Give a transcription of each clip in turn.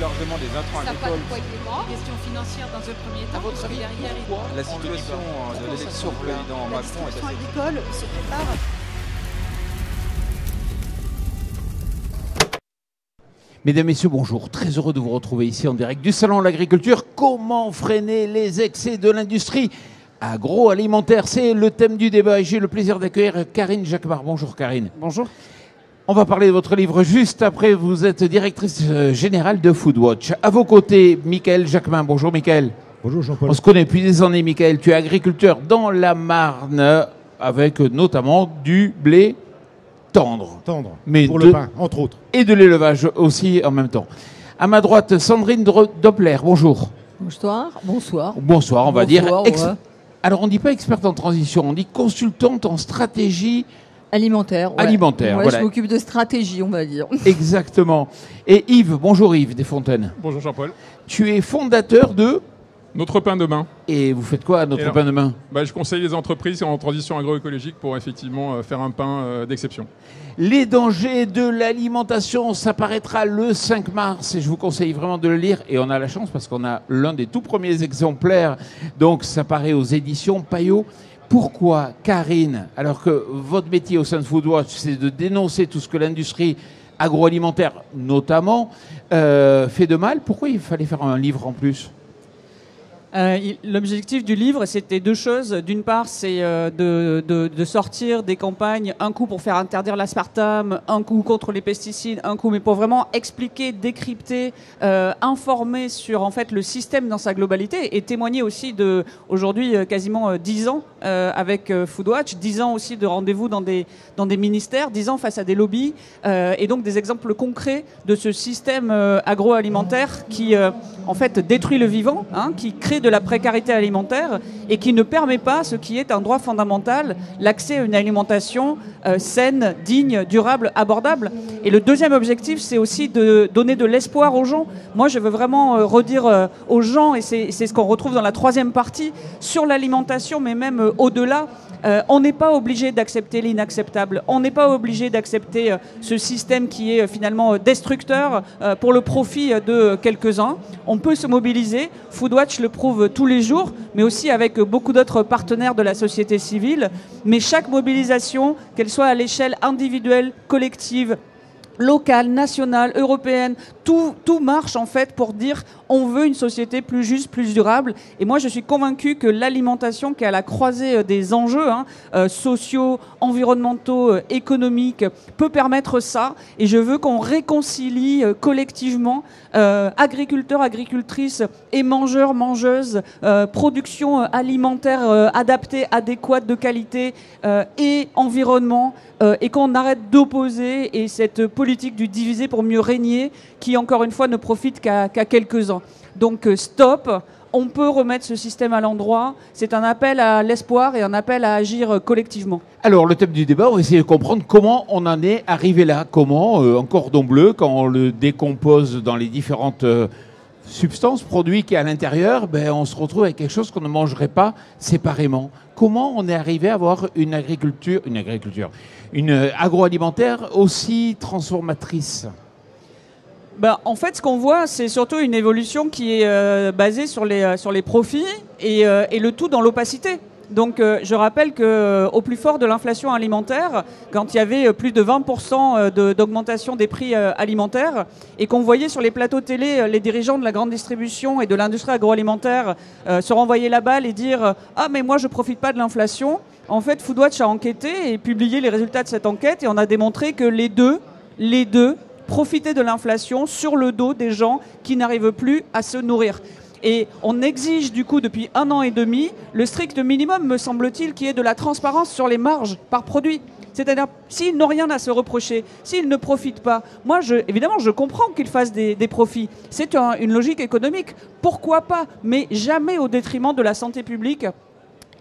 l'engorgement des intrants agricoles. Question financière dans un premier temps. À votre avis, pourquoi la situation de l'élection du président Macron est assez... agricole se prépare. Mesdames, Messieurs, bonjour. Très heureux de vous retrouver ici en direct du Salon de l'Agriculture. Comment freiner les excès de l'industrie agroalimentaire? C'est le thème du débat et j'ai le plaisir d'accueillir Karine Jacquemart. Bonjour Karine. Bonjour. On va parler de votre livre juste après. Vous êtes directrice générale de Foodwatch. À vos côtés, Michael Jacquemin. Bonjour Michael. Bonjour Jean-Paul. On se connaît depuis des années, Michael. Tu es agriculteur dans la Marne avec notamment du blé tendre. Mais pour le pain, entre autres. Et de l'élevage aussi en même temps. À ma droite, Sandrine Doppler. Bonjour. Bonsoir. Bonsoir. Bonsoir, on va dire. Ouais. Alors, on ne dit pas experte en transition, on dit consultante en stratégie alimentaire. Ouais. Alimentaire, ouais, voilà. Je m'occupe de stratégie, on va dire. Exactement. Et Yves, bonjour Yves Desfontaines. Bonjour Jean-Paul. Tu es fondateur de... Notre pain de main. Et vous faites quoi à Notre pain de main? Je conseille les entreprises en transition agroécologique pour effectivement faire un pain d'exception. Les dangers de l'alimentation, ça paraîtra le 5 mars et je vous conseille vraiment de le lire. Et on a la chance parce qu'on a l'un des tout premiers exemplaires. Donc ça paraît aux éditions Payot. Pourquoi, Karine, alors que votre métier au sein de Foodwatch, c'est de dénoncer tout ce que l'industrie agroalimentaire, notamment, fait de mal, pourquoi il fallait faire un livre en plus ? L'objectif du livre, c'était deux choses. D'une part, c'est de sortir des campagnes, un coup pour faire interdire l'aspartame, un coup contre les pesticides, un coup, mais pour vraiment expliquer, décrypter, informer sur en fait le système dans sa globalité et témoigner aussi de aujourd'hui quasiment 10 ans avec Foodwatch, 10 ans aussi de rendez-vous dans des ministères, 10 ans face à des lobbies et donc des exemples concrets de ce système agroalimentaire qui en fait détruit le vivant, qui crée de la précarité alimentaire et qui ne permet pas ce qui est un droit fondamental, l'accès à une alimentation saine, digne, durable, abordable. Et le deuxième objectif, c'est aussi de donner de l'espoir aux gens. Moi, je veux vraiment redire aux gens, et c'est ce qu'on retrouve dans la troisième partie, sur l'alimentation, mais même au-delà. On n'est pas obligé d'accepter l'inacceptable. On n'est pas obligé d'accepter ce système qui est finalement destructeur pour le profit de quelques-uns. On peut se mobiliser. Foodwatch le prouve tous les jours, mais aussi avec beaucoup d'autres partenaires de la société civile. Mais chaque mobilisation, qu'elle soit à l'échelle individuelle, collective, locale, nationale, européenne, tout marche en fait pour dire on veut une société plus juste, plus durable. Et moi je suis convaincue que l'alimentation qui est à la croisée des enjeux sociaux, environnementaux, économiques peut permettre ça. Et je veux qu'on réconcilie collectivement agriculteurs, agricultrices et mangeurs, mangeuses, production alimentaire adaptée, adéquate, de qualité et environnement et qu'on arrête d'opposer et cette politique du diviser pour mieux régner qui, encore une fois, ne profite qu'à quelques-uns. Donc, stop, on peut remettre ce système à l'endroit. C'est un appel à l'espoir et un appel à agir collectivement. Alors, le thème du débat, on va essayer de comprendre comment on en est arrivé là. Comment un cordon bleu, quand on le décompose dans les différentes substances, produits qui est à l'intérieur, on se retrouve avec quelque chose qu'on ne mangerait pas séparément. Comment on est arrivé à avoir une agroalimentaire aussi transformatrice? En fait, ce qu'on voit, c'est surtout une évolution qui est basée sur les profits et le tout dans l'opacité. Donc, je rappelle qu'au plus fort de l'inflation alimentaire, quand il y avait plus de 20% d'augmentation des prix alimentaires et qu'on voyait sur les plateaux télé les dirigeants de la grande distribution et de l'industrie agroalimentaire se renvoyer la balle et dire « Ah, mais moi, je ne profite pas de l'inflation », en fait, Foodwatch a enquêté et publié les résultats de cette enquête et on a démontré que les deux profitaient de l'inflation sur le dos des gens qui n'arrivent plus à se nourrir. Et on exige du coup depuis 1 an et demi le strict minimum, me semble-t-il, qui est de la transparence sur les marges par produit. C'est-à-dire, s'ils n'ont rien à se reprocher, s'ils ne profitent pas, moi, évidemment, je comprends qu'ils fassent des profits. C'est une logique économique. Pourquoi pas? Mais jamais au détriment de la santé publique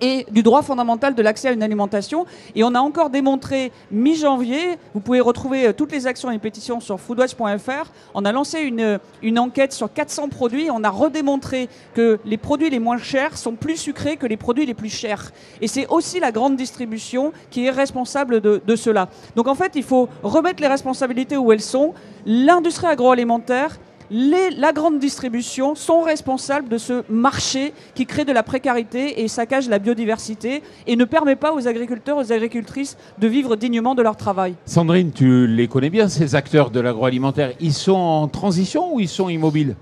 et du droit fondamental de l'accès à une alimentation. Et on a encore démontré mi-janvier, vous pouvez retrouver toutes les actions et pétitions sur foodwatch.fr, on a lancé une enquête sur 400 produits, on a redémontré que les produits les moins chers sont plus sucrés que les produits les plus chers. Et c'est aussi la grande distribution qui est responsable de cela. Donc en fait, il faut remettre les responsabilités où elles sont. L'industrie agroalimentaire, la grande distribution sont responsables de ce marché qui crée de la précarité et saccage la biodiversité et ne permet pas aux agriculteurs, aux agricultrices de vivre dignement de leur travail. Sandrine, tu les connais bien, ces acteurs de l'agroalimentaire. Ils sont en transition ou ils sont immobiles ?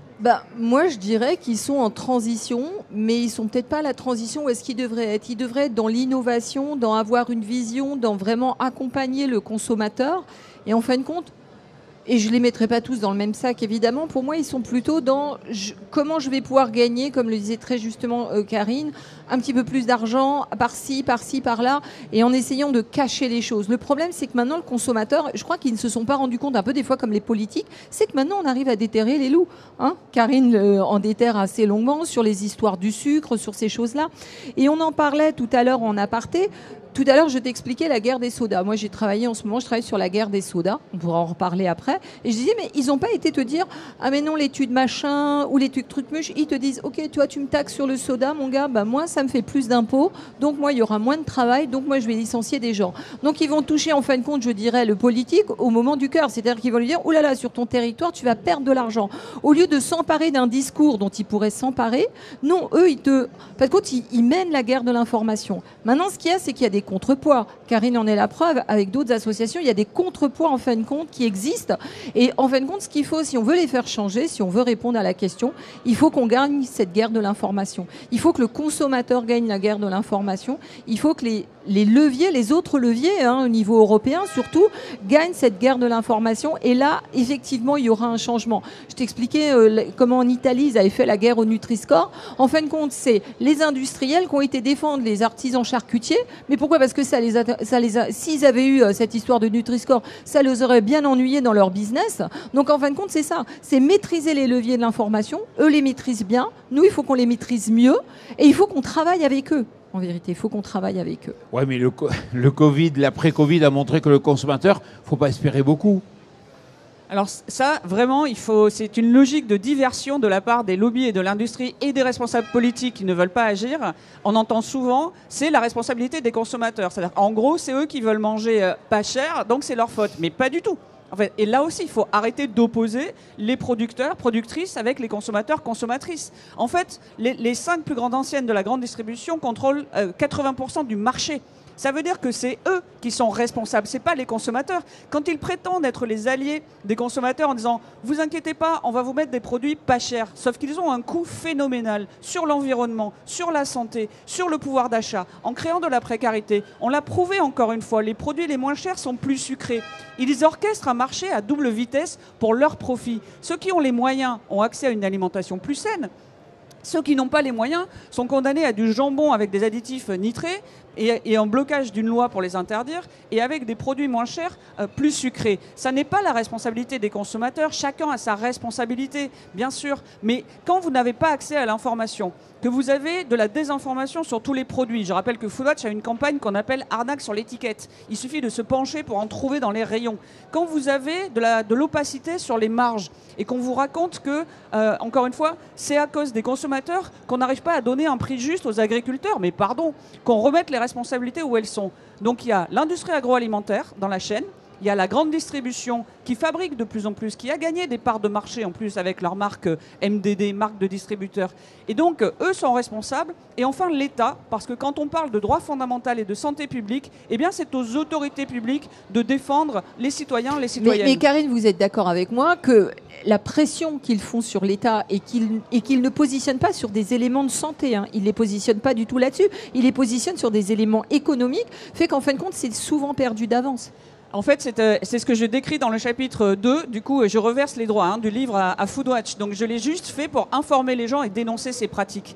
Moi, je dirais qu'ils sont en transition, mais ils sont peut-être pas à la transition où est-ce qu'ils devraient être. Ils devraient être dans l'innovation, dans avoir une vision, dans vraiment accompagner le consommateur. Et en fin de compte, et je ne les mettrai pas tous dans le même sac, évidemment, pour moi, ils sont plutôt dans comment je vais pouvoir gagner, comme le disait très justement Karine, un petit peu plus d'argent par-ci, par-là, et en essayant de cacher les choses. Le problème, c'est que maintenant, le consommateur, je crois qu'ils ne se sont pas rendus compte, un peu des fois comme les politiques, c'est que maintenant, on arrive à déterrer les loups. Hein, Karine en déterre assez longuement sur les histoires du sucre, sur ces choses-là. Et on en parlait tout à l'heure en aparté. Tout à l'heure, je t'expliquais la guerre des sodas. Moi, j'ai travaillé en ce moment, je travaille sur la guerre des sodas. On pourra en reparler après. Et je disais, mais ils n'ont pas été te dire, ah mais non, l'étude machin ou l'étude truc-muche. Ils te disent, ok, toi, tu me taxes sur le soda, mon gars. Moi, ça me fait plus d'impôts. Donc, moi, il y aura moins de travail. Donc, moi, je vais licencier des gens. Donc, ils vont toucher, en fin de compte, je dirais, le politique au moment du cœur. C'est-à-dire qu'ils vont lui dire, oh là là, sur ton territoire, tu vas perdre de l'argent. Au lieu de s'emparer d'un discours dont ils pourraient s'emparer, non, eux, Par contre, ils mènent la guerre de l'information. Maintenant, ce qu'il y a, c'est qu'il y a des contrepoids. Karine en est la preuve. Avec d'autres associations, il y a des contrepoids en fin de compte qui existent. Et en fin de compte, ce qu'il faut, si on veut les faire changer, si on veut répondre à la question, il faut qu'on gagne cette guerre de l'information. Il faut que le consommateur gagne la guerre de l'information. Il faut que les leviers, les autres leviers, au niveau européen surtout, gagnent cette guerre de l'information. Et là, effectivement, il y aura un changement. Je t'expliquais comment en Italie, ils avaient fait la guerre au Nutri-Score. En fin de compte, c'est les industriels qui ont été défendre les artisans charcutiers. Mais pourquoi ? Parce que s'ils avaient eu cette histoire de Nutri-Score, ça les aurait bien ennuyés dans leur business. Donc, en fin de compte, c'est ça. C'est maîtriser les leviers de l'information. Eux les maîtrisent bien. Nous, il faut qu'on les maîtrise mieux. Et il faut qu'on travaille avec eux. En vérité, il faut qu'on travaille avec eux. Ouais, mais le Covid, l'après-Covid a montré que le consommateur, il ne faut pas espérer beaucoup. Alors ça, vraiment, c'est une logique de diversion de la part des lobbies et de l'industrie et des responsables politiques qui ne veulent pas agir. On entend souvent, c'est la responsabilité des consommateurs. C'est-à-dire, en gros, c'est eux qui veulent manger pas cher, donc c'est leur faute. Mais pas du tout. En fait, et là aussi, il faut arrêter d'opposer les producteurs, productrices avec les consommateurs, consommatrices. En fait, les 5 plus grandes anciennes de la grande distribution contrôlent 80% du marché. Ça veut dire que c'est eux qui sont responsables, c'est pas les consommateurs. Quand ils prétendent être les alliés des consommateurs en disant « Vous inquiétez pas, on va vous mettre des produits pas chers », sauf qu'ils ont un coût phénoménal sur l'environnement, sur la santé, sur le pouvoir d'achat, en créant de la précarité. On l'a prouvé encore une fois, les produits les moins chers sont plus sucrés. Ils orchestrent un marché à double vitesse pour leur profit. Ceux qui ont les moyens ont accès à une alimentation plus saine. Ceux qui n'ont pas les moyens sont condamnés à du jambon avec des additifs nitrés et un blocage d'une loi pour les interdire et avec des produits moins chers, plus sucrés. Ça n'est pas la responsabilité des consommateurs. Chacun a sa responsabilité, bien sûr. Mais quand vous n'avez pas accès à l'information, que vous avez de la désinformation sur tous les produits. Je rappelle que Foodwatch a une campagne qu'on appelle arnaque sur l'étiquette. Il suffit de se pencher pour en trouver dans les rayons. Quand vous avez de l'opacité sur les marges et qu'on vous raconte que, encore une fois, c'est à cause des consommateurs qu'on n'arrive pas à donner un prix juste aux agriculteurs, mais pardon, qu'on remette les responsabilités où elles sont. Donc il y a l'industrie agroalimentaire dans la chaîne, il y a la grande distribution qui fabrique de plus en plus, qui a gagné des parts de marché en plus avec leur marque MDD, marque de distributeur. Et donc, eux sont responsables. Et enfin, l'État, parce que quand on parle de droits fondamentaux et de santé publique, eh bien, c'est aux autorités publiques de défendre les citoyens, les citoyennes. Mais Karine, vous êtes d'accord avec moi que la pression qu'ils font sur l'État et qu'ils ne positionnent pas sur des éléments de santé, ils ne les positionnent pas du tout là-dessus, ils les positionnent sur des éléments économiques, fait qu'en fin de compte, c'est souvent perdu d'avance. En fait, c'est ce que je décris dans le chapitre 2. Du coup, je reverse les droits du livre à Foodwatch. Donc, je l'ai juste fait pour informer les gens et dénoncer ces pratiques.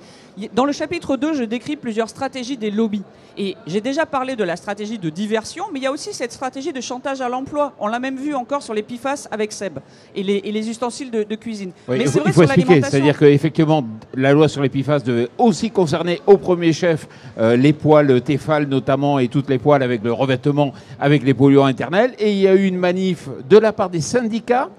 Dans le chapitre 2, je décris plusieurs stratégies des lobbies. Et j'ai déjà parlé de la stratégie de diversion, mais il y a aussi cette stratégie de chantage à l'emploi. On l'a même vu encore sur les PFAS avec Seb et les ustensiles de cuisine. Oui, mais c'est vrai il faut sur expliquer, c'est-à-dire qu'effectivement, la loi sur les PFAS devait aussi concerner au premier chef les poêles Tefal notamment et toutes les poêles avec le revêtement avec les polluants internels. Et il y a eu une manif de la part des syndicats,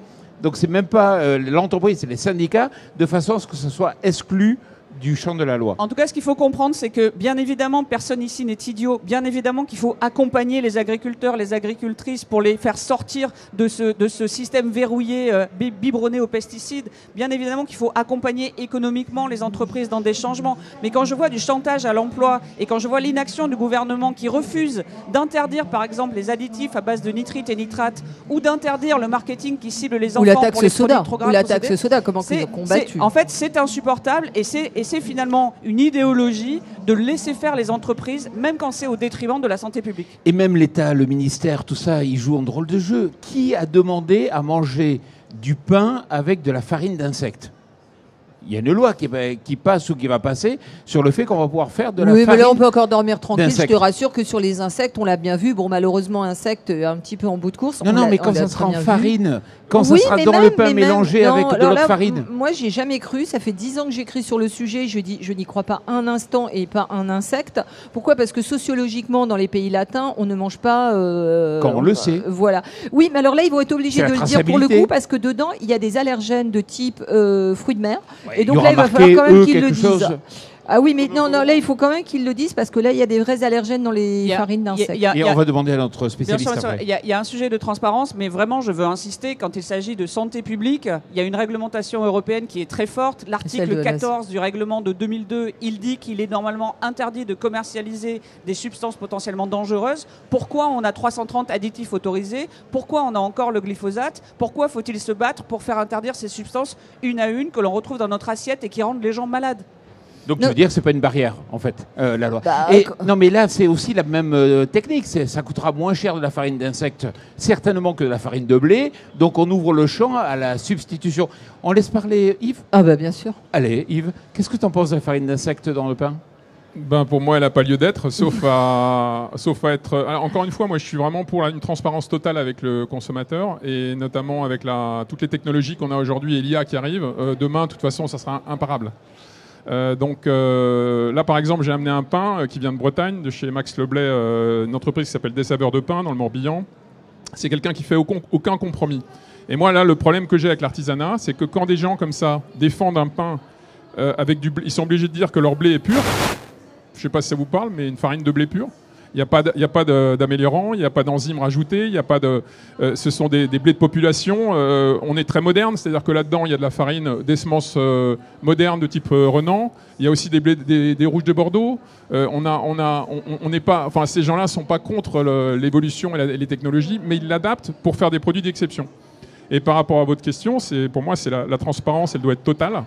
donc c'est même pas l'entreprise, c'est les syndicats, de façon à ce que ce soit exclu du champ de la loi. En tout cas, ce qu'il faut comprendre, c'est que bien évidemment, personne ici n'est idiot. Bien évidemment qu'il faut accompagner les agriculteurs, les agricultrices pour les faire sortir de ce système verrouillé, biberonné aux pesticides. Bien évidemment qu'il faut accompagner économiquement les entreprises dans des changements. Mais quand je vois du chantage à l'emploi et quand je vois l'inaction du gouvernement qui refuse d'interdire, par exemple, les additifs à base de nitrite et nitrate ou d'interdire le marketing qui cible les enfants Ou la taxe pour les soda. produits trop Ou la gras taxe soda, comment c'est combattu. En fait, c'est insupportable et c'est finalement une idéologie de laisser faire les entreprises, même quand c'est au détriment de la santé publique. Et même l'État, le ministère, tout ça, ils jouent un drôle de jeu. Qui a demandé à manger du pain avec de la farine d'insectes ? Il y a une loi qui passe ou qui va passer sur le fait qu'on va pouvoir faire de la farine. Oui, mais là, on peut encore dormir tranquille. d'insectes. Je te rassure que sur les insectes, on l'a bien vu. Bon, malheureusement, insectes un petit peu en bout de course. Non, mais quand ça sera en farine, quand ça sera dans le pain mélangé avec de l'autre farine. Moi, j'y ai jamais cru. Ça fait 10 ans que j'écris sur le sujet. Je n'y crois pas un instant et pas un insecte. Pourquoi ? Parce que sociologiquement, dans les pays latins, on ne mange pas. Quand on le sait. Voilà. Oui, mais alors là, ils vont être obligés de le dire pour le coup parce que dedans, il y a des allergènes de type fruits de mer. Ouais, et donc là, il va falloir quand même qu'ils le disent. Ah oui, mais non, là, il faut quand même qu'ils le disent parce que là, il y a des vrais allergènes dans les farines d'insectes. Et on va demander à notre spécialiste bien sûr, après. Il y a un sujet de transparence, mais vraiment, je veux insister, quand il s'agit de santé publique, il y a une réglementation européenne qui est très forte. L'article 14 du règlement de 2002, il dit qu'il est normalement interdit de commercialiser des substances potentiellement dangereuses. Pourquoi on a 330 additifs autorisés ? Pourquoi on a encore le glyphosate ? Pourquoi faut-il se battre pour faire interdire ces substances une à une que l'on retrouve dans notre assiette et qui rendent les gens malades ? Donc tu veux dire que c'est pas une barrière en fait, la loi. Bah, Non mais là c'est aussi la même technique, ça coûtera moins cher de la farine d'insectes certainement que de la farine de blé, donc on ouvre le champ à la substitution. On laisse parler Yves ? Ah bah bien sûr. Allez Yves, qu'est-ce que tu en penses de la farine d'insectes dans le pain ? Ben pour moi, elle n'a pas lieu d'être, sauf à être... Alors, encore une fois, moi je suis vraiment pour une transparence totale avec le consommateur, et notamment avec toutes les technologies qu'on a aujourd'hui et l'IA qui arrive. Demain, de toute façon, ça sera imparable. Là par exemple j'ai amené un pain qui vient de Bretagne, de chez Max Leblay, une entreprise qui s'appelle Des Saveurs de Pain dans le Morbihan. C'est quelqu'un qui fait aucun compromis. Et moi là le problème que j'ai avec l'artisanat, c'est que quand des gens comme ça défendent un pain avec du blé, ils sont obligés de dire que leur blé est pur. Je sais pas si ça vous parle, mais une farine de blé pur. Il n'y a pas d'améliorant, il n'y a pas d'enzymes rajoutés, il y a pas de. Ce sont des blés de population. On est très moderne, c'est-à-dire que là-dedans il y a de la farine, des semences modernes de type Renan. Il y a aussi des blés, des rouges de Bordeaux. On n'est pas. Enfin, ces gens-là sont pas contre l'évolution et les technologies, mais ils l'adaptent pour faire des produits d'exception. Et par rapport à votre question, pour moi c'est la transparence, elle doit être totale.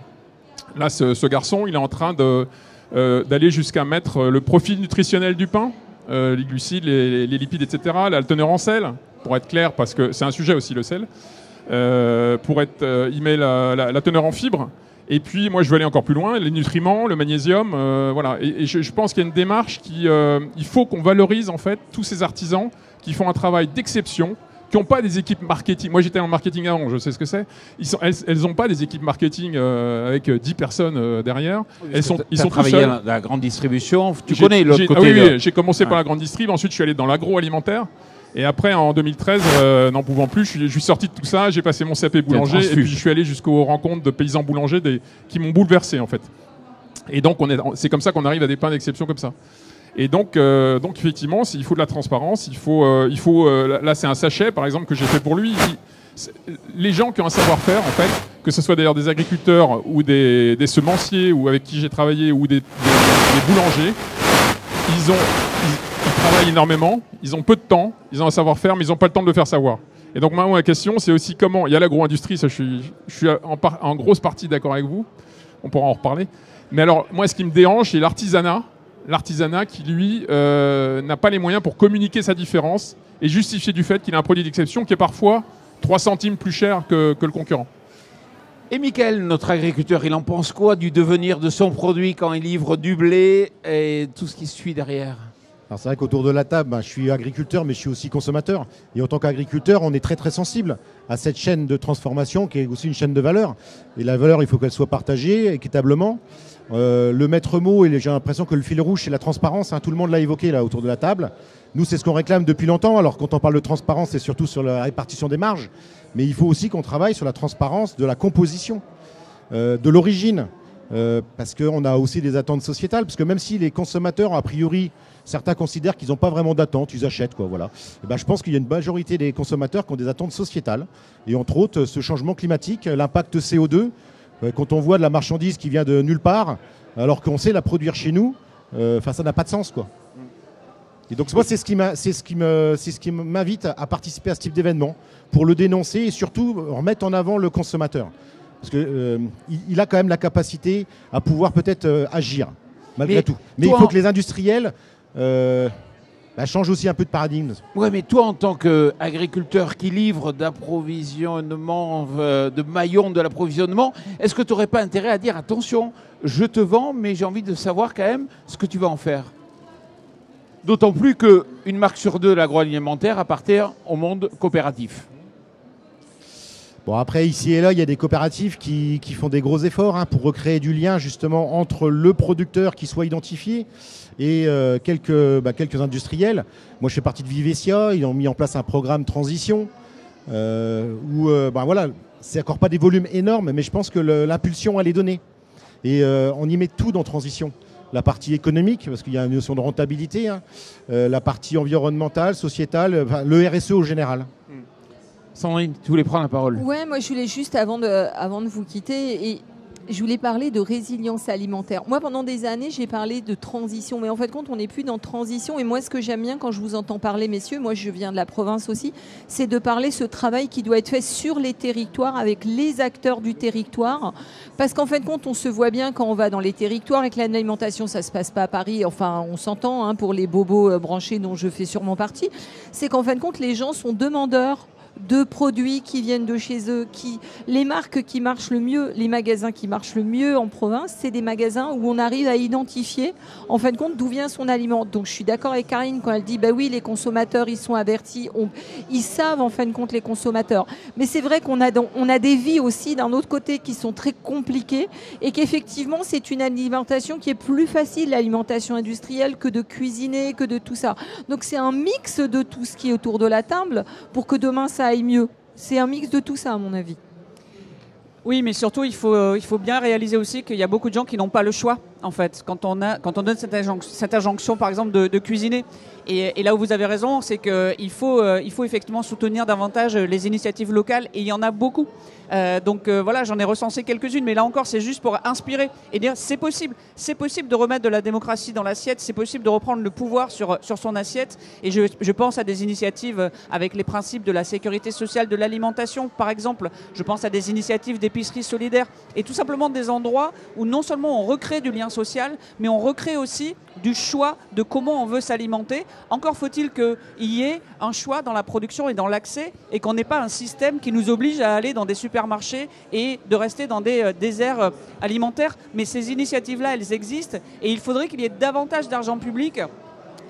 Là, ce garçon, il est en train d'aller jusqu'à mettre le profil nutritionnel du pain. Les glucides, les lipides, etc. La teneur en sel, pour être clair, parce que c'est un sujet aussi le sel. Il met la teneur en fibres. Et puis, moi, je veux aller encore plus loin, les nutriments, le magnésium, voilà. Et je pense qu'il y a une démarche il faut qu'on valorise en fait tous ces artisans qui font un travail d'exception, qui n'ont pas des équipes marketing. Moi, j'étais en marketing avant, je sais ce que c'est. Elles n'ont pas des équipes marketing avec 10 personnes derrière. Ils sont travaillé tout seuls. dans la grande distribution. Tu connais l'autre côté. Oui, j'ai commencé par la grande distrib. Ensuite, je suis allé dans l'agroalimentaire. Et après, en 2013, n'en pouvant plus, je suis sorti de tout ça. J'ai passé mon CAP boulanger. Et puis, je suis allé jusqu'aux rencontres de paysans boulangers qui m'ont bouleversé, en fait. Et donc, c'est comme ça qu'on arrive à des pains d'exception comme ça. Et donc effectivement, il faut de la transparence. Là, c'est un sachet, par exemple, que j'ai fait pour lui. Les gens qui ont un savoir-faire, en fait, que ce soit d'ailleurs des agriculteurs ou des semenciers ou avec qui j'ai travaillé ou des boulangers, ils travaillent énormément, ils ont peu de temps, ils ont un savoir-faire, mais ils n'ont pas le temps de le faire savoir. Et donc, moi, ma question, c'est aussi comment... Il y a l'agro-industrie, ça, je suis en grosse partie d'accord avec vous. On pourra en reparler. Mais alors, moi, ce qui me dérange, c'est l'artisanat. L'artisanat qui, lui, n'a pas les moyens pour communiquer sa différence et justifier du fait qu'il a un produit d'exception qui est parfois 3 centimes plus cher que le concurrent. Et Mickaël, notre agriculteur, il en pense quoi du devenir de son produit quand il livre du blé et tout ce qui suit derrière ? Alors c'est vrai qu'autour de la table, je suis agriculteur, mais je suis aussi consommateur. Et en tant qu'agriculteur, on est très très sensible à cette chaîne de transformation qui est aussi une chaîne de valeur. Et la valeur, il faut qu'elle soit partagée équitablement. Le maître mot, et j'ai l'impression que le fil rouge, c'est la transparence. Tout le monde l'a évoqué là autour de la table. Nous, c'est ce qu'on réclame depuis longtemps. Alors quand on parle de transparence, c'est surtout sur la répartition des marges. Mais il faut aussi qu'on travaille sur la transparence de la composition, de l'origine. parce qu'on a aussi des attentes sociétales, parce que même si les consommateurs, a priori, certains considèrent qu'ils n'ont pas vraiment d'attentes, ils achètent, quoi, voilà. Et ben, je pense qu'il y a une majorité des consommateurs qui ont des attentes sociétales, et entre autres, ce changement climatique, l'impact CO2, quand on voit de la marchandise qui vient de nulle part, alors qu'on sait la produire chez nous, ça n'a pas de sens, quoi. Et donc moi, c'est ce qui m'invite à participer à ce type d'événement, pour le dénoncer et surtout remettre en avant le consommateur. Parce qu'il a quand même la capacité à pouvoir peut-être agir, malgré tout. Mais il faut que les industriels changent aussi un peu de paradigme. Oui, mais toi, en tant qu'agriculteur qui livre d'approvisionnement, de maillons de l'approvisionnement, est-ce que tu n'aurais pas intérêt à dire, attention, je te vends, mais j'ai envie de savoir quand même ce que tu vas en faire? D'autant plus qu'une marque sur deux de l'agroalimentaire appartient au monde coopératif. Bon, après, ici et là, il y a des coopératives qui font des gros efforts pour recréer du lien justement entre le producteur qui soit identifié et quelques industriels. Moi, je fais partie de Vivesia, ils ont mis en place un programme transition où, c'est encore pas des volumes énormes, mais je pense que l'impulsion, elle est donnée. Et on y met tout dans transition. La partie économique, parce qu'il y a une notion de rentabilité, la partie environnementale, sociétale, le RSE au général. Sandrine, tu voulais prendre la parole? Ouais, moi je voulais juste, avant de vous quitter, et je voulais parler de résilience alimentaire. Moi, pendant des années, j'ai parlé de transition, mais en fait, on n'est plus dans transition. Et moi, ce que j'aime bien quand je vous entends parler, messieurs, moi je viens de la province aussi, c'est de parler ce travail qui doit être fait sur les territoires, avec les acteurs du territoire. Parce qu'en fait, on se voit bien quand on va dans les territoires et que l'alimentation, ça ne se passe pas à Paris. Enfin, on s'entend pour les bobos branchés dont je fais sûrement partie. C'est qu'en fin de compte, les gens sont demandeurs de produits qui viennent de chez eux, les marques qui marchent le mieux, les magasins qui marchent le mieux en province, c'est des magasins où on arrive à identifier, en fin de compte, d'où vient son aliment. Donc je suis d'accord avec Karine quand elle dit, bah oui, les consommateurs, ils sont avertis, ils savent en fin de compte les consommateurs. Mais c'est vrai qu'on a des vies aussi d'un autre côté qui sont très compliquées et qu'effectivement, c'est une alimentation qui est plus facile, l'alimentation industrielle, que de cuisiner, que de tout ça. Donc c'est un mix de tout ce qui est autour de la table pour que demain, ça aille mieux. C'est un mix de tout ça, à mon avis. Oui, mais surtout, il faut bien réaliser aussi qu'il y a beaucoup de gens qui n'ont pas le choix, en fait, quand on donne cette injonction, par exemple, de cuisiner. Et là où vous avez raison, c'est qu'il faut effectivement soutenir davantage les initiatives locales, et il y en a beaucoup. Voilà, j'en ai recensé quelques-unes, mais là encore, c'est juste pour inspirer et dire c'est possible de remettre de la démocratie dans l'assiette, c'est possible de reprendre le pouvoir sur son assiette. Et je pense à des initiatives avec les principes de la sécurité sociale de l'alimentation, par exemple. Je pense à des initiatives d'épicerie solidaire et tout simplement des endroits où non seulement on recrée du lien social, mais on recrée aussi du choix de comment on veut s'alimenter. Encore faut-il qu'il y ait un choix dans la production et dans l'accès, et qu'on n'ait pas un système qui nous oblige à aller dans des supermarchés et de rester dans des déserts alimentaires. Mais ces initiatives-là, elles existent, et il faudrait qu'il y ait davantage d'argent public,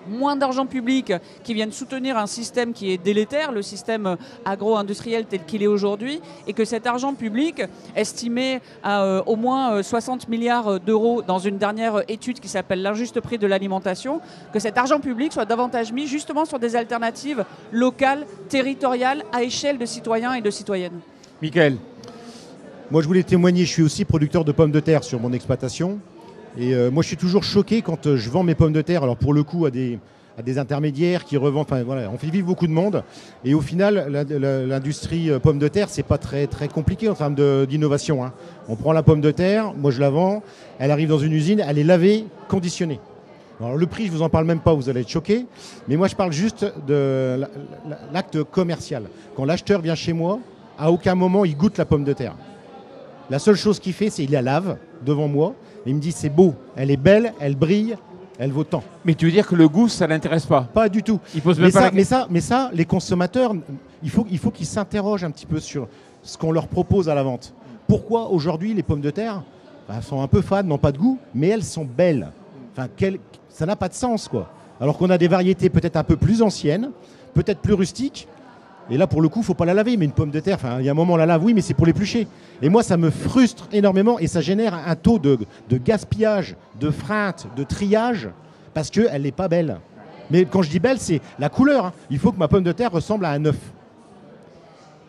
moins d'argent public qui viennent soutenir un système qui est délétère, le système agro-industriel tel qu'il est aujourd'hui, et que cet argent public, estimé à au moins 60 milliards d'euros dans une dernière étude qui s'appelle l'injuste prix de l'alimentation, que cet argent public soit davantage mis justement sur des alternatives locales, territoriales, à échelle de citoyens et de citoyennes. Michael. Moi, je voulais témoigner, je suis aussi producteur de pommes de terre sur mon exploitation. Et moi, je suis toujours choqué quand je vends mes pommes de terre, alors pour le coup, à des intermédiaires qui revendent. Enfin, voilà, on fait vivre beaucoup de monde. Et au final, l'industrie pommes de terre, c'est pas très, très compliqué en termes d'innovation. On prend la pomme de terre, moi je la vends, elle arrive dans une usine, elle est lavée, conditionnée. Alors le prix, je vous en parle même pas, vous allez être choqués. Mais moi, je parle juste de l'acte commercial. Quand l'acheteur vient chez moi, à aucun moment, il goûte la pomme de terre. La seule chose qu'il fait, c'est qu'il la lave devant moi. Et il me dit, c'est beau, elle est belle, elle brille, elle vaut tant. Mais tu veux dire que le goût, ça ne l'intéresse pas? Pas du tout. Il pose même mais ça, les consommateurs, il faut qu'ils s'interrogent un petit peu sur ce qu'on leur propose à la vente. Pourquoi aujourd'hui les pommes de terre sont un peu fades, n'ont pas de goût, mais elles sont belles. Enfin, ça n'a pas de sens, quoi. Alors qu'on a des variétés peut-être un peu plus anciennes, peut-être plus rustiques. Et là, pour le coup, il ne faut pas la laver. Mais une pomme de terre, il y a un moment, on la lave, oui, mais c'est pour l'éplucher. Et moi, ça me frustre énormément et ça génère un taux de gaspillage, de freinte, de triage, parce qu'elle n'est pas belle. Mais quand je dis belle, c'est la couleur. Il faut que ma pomme de terre ressemble à un œuf.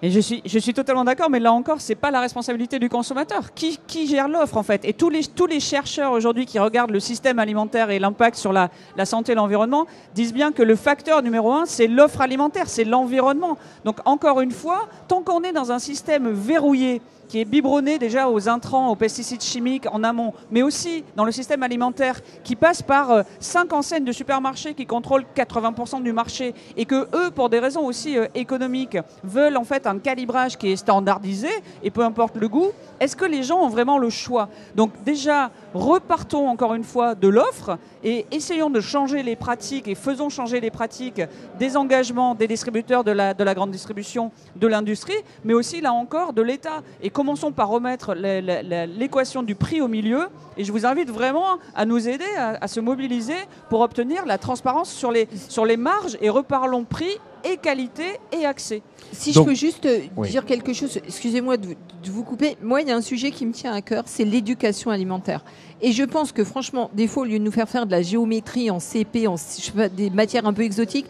Et je suis totalement d'accord, mais là encore, c'est pas la responsabilité du consommateur. Qui gère l'offre, en fait? Et tous les chercheurs aujourd'hui qui regardent le système alimentaire et l'impact sur la santé et l'environnement disent bien que le facteur numéro 1, c'est l'offre alimentaire, c'est l'environnement. Donc encore une fois, tant qu'on est dans un système verrouillé, qui est biberonné déjà aux intrants, aux pesticides chimiques en amont, mais aussi dans le système alimentaire qui passe par 5 enseignes de supermarchés qui contrôlent 80% du marché et que eux, pour des raisons aussi économiques, veulent en fait un calibrage qui est standardisé et peu importe le goût, est-ce que les gens ont vraiment le choix? Donc déjà, repartons encore une fois de l'offre et essayons de changer les pratiques et faisons changer les pratiques des engagements des distributeurs de la grande distribution, de l'industrie, mais aussi là encore de l'État. Et commençons par remettre l'équation du prix au milieu. Et je vous invite vraiment à nous aider à se mobiliser pour obtenir la transparence sur les marges et reparlons prix et qualité et accès. Si je peux juste dire quelque chose, excusez-moi de vous couper. Moi, il y a un sujet qui me tient à cœur, c'est l'éducation alimentaire. Et je pense que franchement, des fois, au lieu de nous faire de la géométrie en CP, des matières un peu exotiques,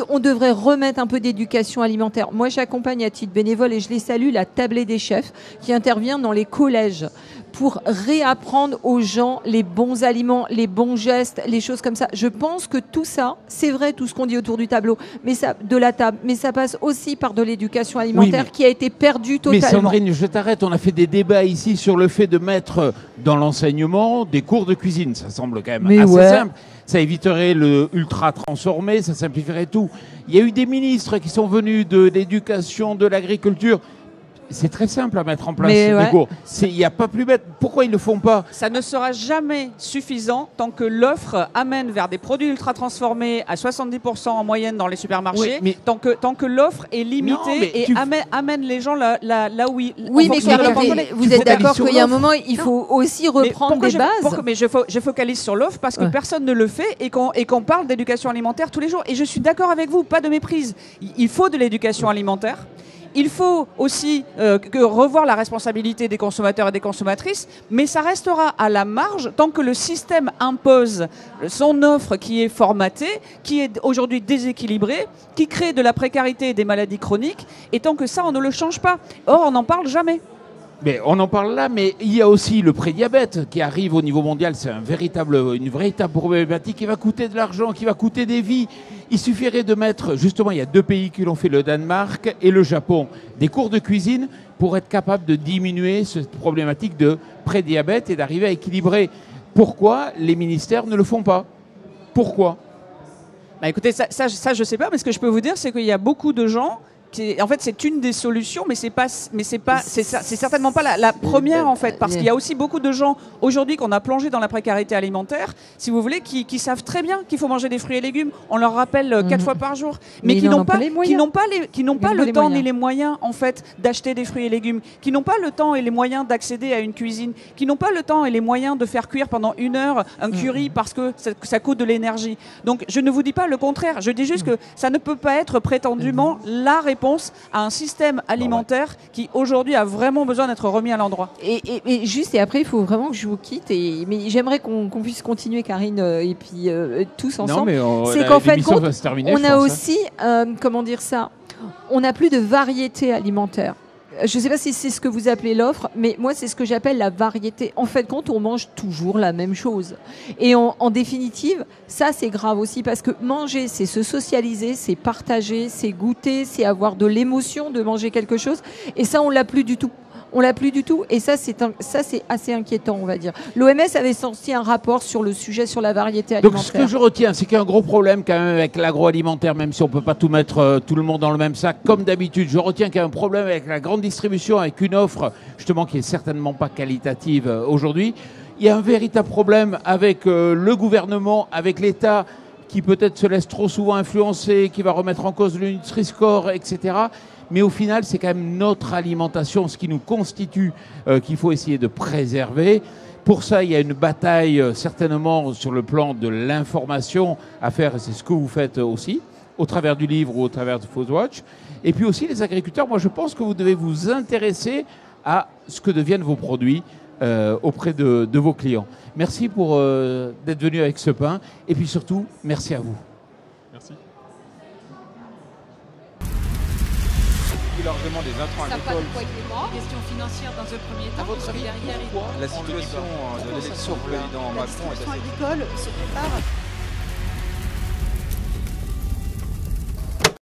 on devrait remettre un peu d'éducation alimentaire. Moi, j'accompagne à titre bénévole et je les salue la tablée des chefs qui intervient dans les collèges pour réapprendre aux gens les bons aliments, les bons gestes, les choses comme ça. Je pense que tout ça, c'est vrai, tout ce qu'on dit autour du tableau, de la table, mais ça passe aussi par de l'éducation alimentaire qui a été perdue totalement. Mais Sandrine, je t'arrête, on a fait des débats ici sur le fait de mettre dans l'enseignement des cours de cuisine. Ça semble quand même assez simple. Ça éviterait le ultra transformé, ça simplifierait tout. Il y a eu des ministres qui sont venus de l'éducation, de l'agriculture. C'est très simple à mettre en place des cours. Il n'y a pas plus bête. Pourquoi ils ne le font pas? Ça ne sera jamais suffisant tant que l'offre amène vers des produits ultra transformés à 70% en moyenne dans les supermarchés. Oui, tant que l'offre est limitée amène les gens là où ils... Oui, mais vous êtes d'accord qu'il y a un moment, il faut aussi reprendre des bases. Mais je focalise sur l'offre parce que personne ne le fait et qu'on parle d'éducation alimentaire tous les jours. Et je suis d'accord avec vous, pas de méprise. Il faut de l'éducation alimentaire. Il faut aussi revoir la responsabilité des consommateurs et des consommatrices, mais ça restera à la marge tant que le système impose son offre qui est formatée, qui est aujourd'hui déséquilibrée, qui crée de la précarité et des maladies chroniques, et tant que ça, on ne le change pas. Or, on n'en parle jamais. Mais on en parle là, mais il y a aussi le prédiabète qui arrive au niveau mondial. C'est une véritable problématique qui va coûter de l'argent, qui va coûter des vies. Il suffirait de mettre, justement, il y a 2 pays qui l'ont fait, le Danemark et le Japon, des cours de cuisine pour être capable de diminuer cette problématique de prédiabète et d'arriver à équilibrer. Pourquoi les ministères ne le font pas? Pourquoi? Écoutez, ça je ne sais pas, mais ce que je peux vous dire, c'est qu'il y a beaucoup de gens... En fait, c'est une des solutions, mais c'est certainement pas la première, en fait, parce qu'il y a aussi beaucoup de gens aujourd'hui qu'on a plongé dans la précarité alimentaire, si vous voulez, qui savent très bien qu'il faut manger des fruits et légumes. On leur rappelle 4 fois par jour, mais qui n'ont pas le temps ni les moyens, en fait, d'acheter des fruits et légumes, qui n'ont pas le temps et les moyens d'accéder à une cuisine, qui n'ont pas le temps et les moyens de faire cuire pendant 1 heure un curry parce que ça coûte de l'énergie. Donc, je ne vous dis pas le contraire. Je dis juste que ça ne peut pas être prétendument la réponse à un système alimentaire qui aujourd'hui a vraiment besoin d'être remis à l'endroit. Et après il faut vraiment que je vous quitte, mais j'aimerais qu'on puisse continuer, Karine, et puis tous ensemble. C'est qu'en fait on a aussi comment dire ça, on n'a plus de variété alimentaire. Je ne sais pas si c'est ce que vous appelez l'offre, mais moi, c'est ce que j'appelle la variété. En fait, quand on mange toujours la même chose. Et en définitive, ça, c'est grave aussi, parce que manger, c'est se socialiser, c'est partager, c'est goûter, c'est avoir de l'émotion de manger quelque chose. Et ça, on ne l'a plus du tout. On l'a plus du tout, et ça c'est assez inquiétant, on va dire. L'OMS avait sorti un rapport sur le sujet, sur la variété alimentaire. Donc ce que je retiens, c'est qu'il y a un gros problème quand même avec l'agroalimentaire, même si on ne peut pas tout mettre tout le monde dans le même sac, comme d'habitude. Je retiens qu'il y a un problème avec la grande distribution, avec une offre justement qui est certainement pas qualitative aujourd'hui. Il y a un véritable problème avec le gouvernement, avec l'État, qui peut-être se laisse trop souvent influencer, qui va remettre en cause le Nutri-Score, etc. Mais au final, c'est quand même notre alimentation, ce qui nous constitue, qu'il faut essayer de préserver. Pour ça, il y a une bataille certainement sur le plan de l'information à faire, et c'est ce que vous faites aussi, au travers du livre ou au travers de Foodwatch. Et puis aussi les agriculteurs, moi je pense que vous devez vous intéresser à ce que deviennent vos produits auprès de vos clients. Merci pour d'être venu avec ce pain, et puis surtout, merci à vous. Merci. largement des intrants Ça pas de agricoles. quoi il est mort. Question financière dans un premier temps. À votre puisque avis, derrière, il pourquoi la situation de l'élection du président Macron est assez... agricole se prépare